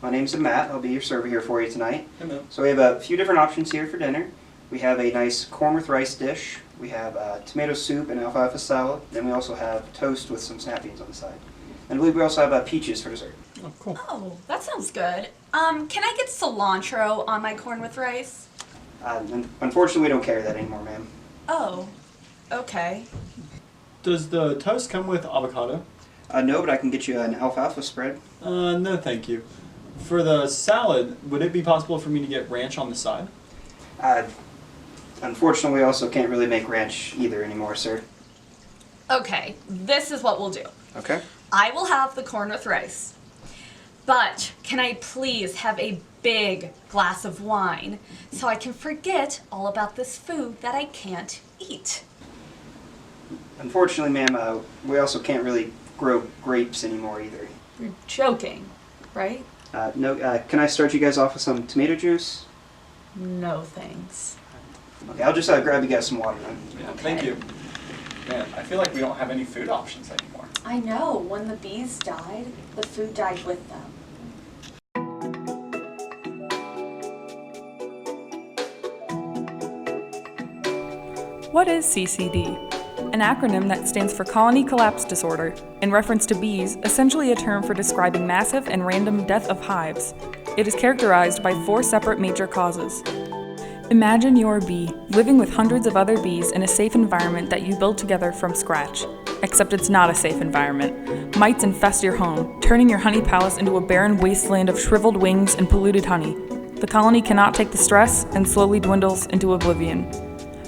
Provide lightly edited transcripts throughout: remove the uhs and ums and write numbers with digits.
My name's Matt. I'll be your server here for you tonight. Hello. So we have a few different options here for dinner. We have a nice corn with rice dish. We have tomato soup and alfalfa salad. Then we also have toast with some snap beans on the side. And I believe we also have peaches for dessert. Oh, cool. Oh, that sounds good. Can I get cilantro on my corn with rice? Unfortunately, we don't carry that anymore, ma'am. Oh, okay. Does the toast come with avocado? No, but I can get you an alfalfa spread. No, thank you. For the salad, would it be possible for me to get ranch on the side? Unfortunately, we also can't really make ranch either anymore, sir. Okay, this is what we'll do. Okay. I will have the corn with rice. But can I please have a big glass of wine so I can forget all about this food that I can't eat? Unfortunately, ma'am, we also can't really grow grapes anymore either. You're joking, right? No. Can I start you guys off with some tomato juice? No thanks. Okay, I'll just grab you guys some water then. Yeah, Okay. thank you. Man, I feel like we don't have any food options anymore. I know. When the bees died, the food died with them. What is CCD? An acronym that stands for Colony Collapse Disorder, in reference to bees, essentially a term for describing massive and random death of hives. It is characterized by 4 separate major causes. Imagine you're a bee, living with hundreds of other bees in a safe environment that you build together from scratch. Except it's not a safe environment. Mites infest your home, turning your honey palace into a barren wasteland of shriveled wings and polluted honey. The colony cannot take the stress and slowly dwindles into oblivion.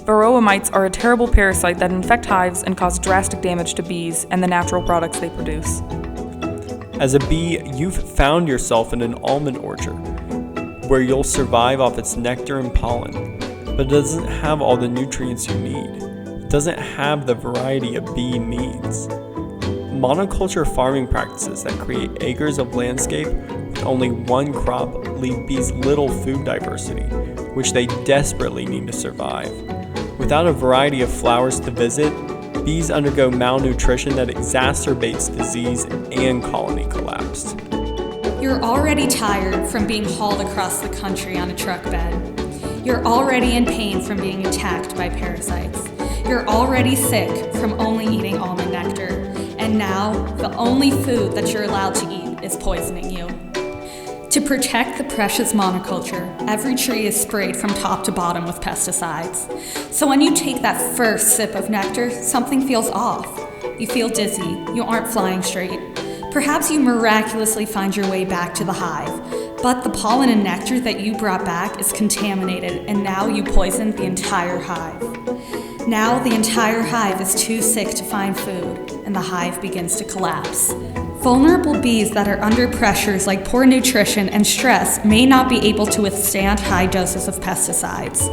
Varroa mites are a terrible parasite that infect hives and cause drastic damage to bees and the natural products they produce. As a bee, you've found yourself in an almond orchard, where you'll survive off its nectar and pollen, but it doesn't have all the nutrients you need. It doesn't have the variety a bee needs. Monoculture farming practices that create acres of landscape with only one crop leave bees little food diversity, which they desperately need to survive. Without a variety of flowers to visit, bees undergo malnutrition that exacerbates disease and colony collapse. You're already tired from being hauled across the country on a truck bed. You're already in pain from being attacked by parasites. You're already sick from only eating almond nectar. And now, the only food that you're allowed to eat is poisoning you. To protect the precious monoculture, every tree is sprayed from top to bottom with pesticides. So when you take that first sip of nectar, something feels off. You feel dizzy, you aren't flying straight. Perhaps you miraculously find your way back to the hive, but the pollen and nectar that you brought back is contaminated, and now you poisoned the entire hive. Now the entire hive is too sick to find food, and the hive begins to collapse. Vulnerable bees that are under pressures like poor nutrition and stress may not be able to withstand high doses of pesticides.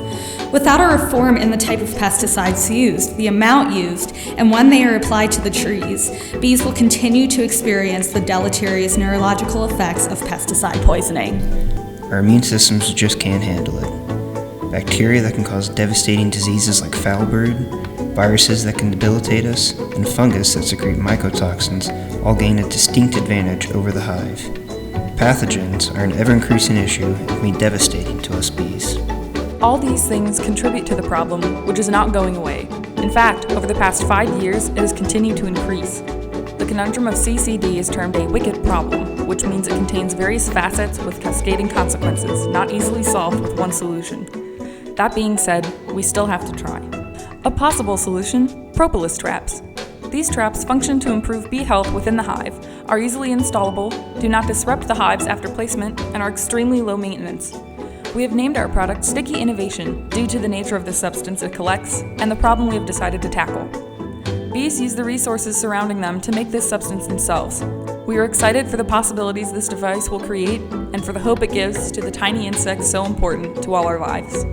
Without a reform in the type of pesticides used, the amount used, and when they are applied to the trees, bees will continue to experience the deleterious neurological effects of pesticide poisoning. Our immune systems just can't handle it. Bacteria that can cause devastating diseases like foulbrood, viruses that can debilitate us, and fungus that secrete mycotoxins all gain a distinct advantage over the hive. Pathogens are an ever-increasing issue and can be devastating to us bees. All these things contribute to the problem, which is not going away. In fact, over the past 5 years, it has continued to increase. The conundrum of CCD is termed a wicked problem, which means it contains various facets with cascading consequences, not easily solved with one solution. That being said, we still have to try. A possible solution: propolis traps. These traps function to improve bee health within the hive, are easily installable, do not disrupt the hives after placement, and are extremely low maintenance. We have named our product Sticky Innovation due to the nature of the substance it collects and the problem we have decided to tackle. Bees use the resources surrounding them to make this substance themselves. We are excited for the possibilities this device will create and for the hope it gives to the tiny insects so important to all our lives.